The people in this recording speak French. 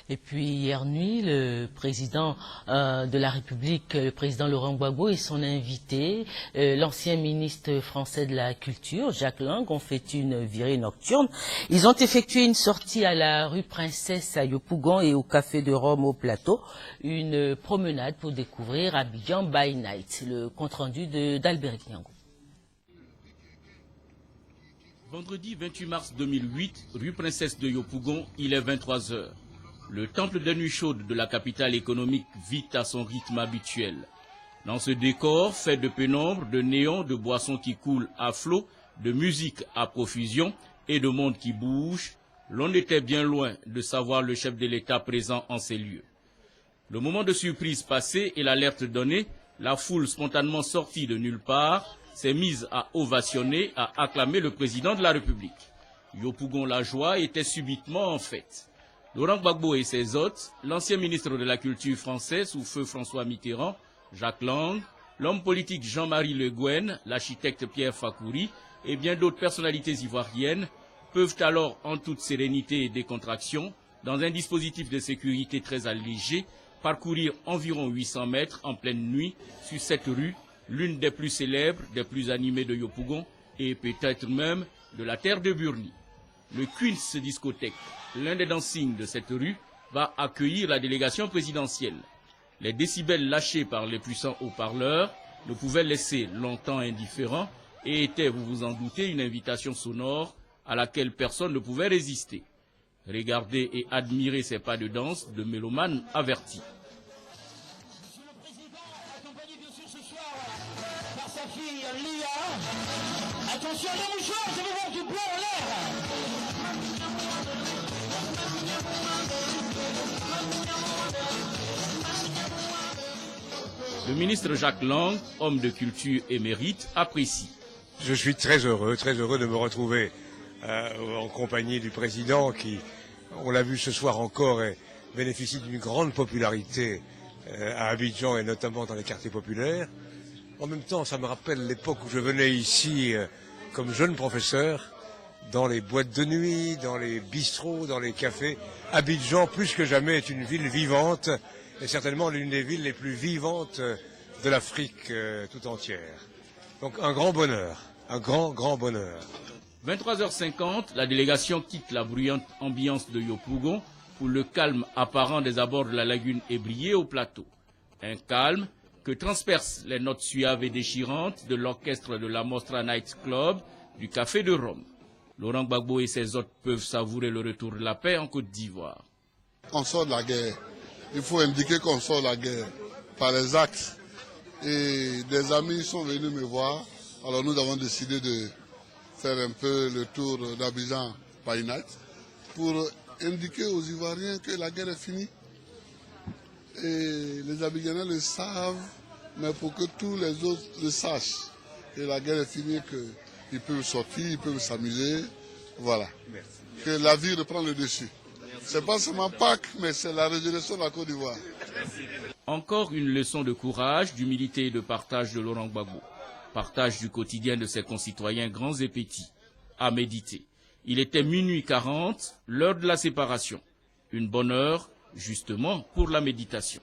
Et puis hier nuit, le président de la République, le président Laurent Gbagbo et son invité, l'ancien ministre français de la Culture, Jack Lang, ont fait une virée nocturne. Ils ont effectué une sortie à la rue Princesse à Yopougon et au Café de Rome au Plateau, une promenade pour découvrir Abidjan by Night, le compte-rendu d'Albert Niango. Vendredi 28 mars 2008, rue Princesse de Yopougon, il est 23 h. Le temple des nuits chaudes de la capitale économique vit à son rythme habituel. Dans ce décor fait de pénombre, de néons, de boissons qui coulent à flot, de musique à profusion et de monde qui bouge, l'on était bien loin de savoir le chef de l'État présent en ces lieux. Le moment de surprise passé et l'alerte donnée, la foule spontanément sortie de nulle part s'est mise à ovationner, à acclamer le président de la République. Yopougon la joie était subitement en fête. Laurent Gbagbo et ses hôtes, l'ancien ministre de la Culture français sous feu François Mitterrand, Jack Lang, l'homme politique Jean-Marie Le Guen, l'architecte Pierre Fakouri et bien d'autres personnalités ivoiriennes peuvent alors en toute sérénité et décontraction, dans un dispositif de sécurité très allégé, parcourir environ 800 mètres en pleine nuit sur cette rue, l'une des plus célèbres, des plus animées de Yopougon et peut-être même de la terre de Burni. Le Queen's Discothèque, l'un des dancings de cette rue, va accueillir la délégation présidentielle. Les décibels lâchés par les puissants haut-parleurs ne pouvaient laisser longtemps indifférents et étaient, vous vous en doutez, une invitation sonore à laquelle personne ne pouvait résister. Regardez et admirez ces pas de danse de mélomanes avertis. Monsieur le Président, accompagné bien sûr ce soir par sa fille Lia. Attention les mouchoirs, je vais voir du bleu en l'air. Le ministre Jack Lang, homme de culture émérite, apprécie. Je suis très heureux de me retrouver en compagnie du président qui, on l'a vu ce soir encore, bénéficie d'une grande popularité à Abidjan et notamment dans les quartiers populaires. En même temps, ça me rappelle l'époque où je venais ici comme jeune professeur, dans les boîtes de nuit, dans les bistrots, dans les cafés. Abidjan, plus que jamais, est une ville vivante et certainement l'une des villes les plus vivantes de l'Afrique tout entière. Donc un grand bonheur, un grand bonheur. 23h50, la délégation quitte la bruyante ambiance de Yopougon pour le calme apparent des abords de la lagune ébriée au plateau. Un calme que transpercent les notes suaves et déchirantes de l'orchestre de la Mostra Night Club du Café de Rome. Laurent Gbagbo et ses hôtes peuvent savourer le retour de la paix en Côte d'Ivoire. On sort de la guerre. Il faut indiquer qu'on sort de la guerre par les actes. Et des amis sont venus me voir. Alors nous avons décidé de faire un peu le tour d'Abidjan by Night pour indiquer aux Ivoiriens que la guerre est finie. Et les Abidjanais le savent, mais pour que tous les autres le sachent. Et la guerre est finie, qu'ils peuvent sortir, ils peuvent s'amuser. Voilà. Merci. Que la vie reprend le dessus. Ce n'est pas seulement Pâques, mais c'est la résurrection de la Côte d'Ivoire. Encore une leçon de courage, d'humilité et de partage de Laurent Gbagbo. Partage du quotidien de ses concitoyens grands et petits. À méditer. Il était minuit 40, l'heure de la séparation. Une bonne heure, justement, pour la méditation.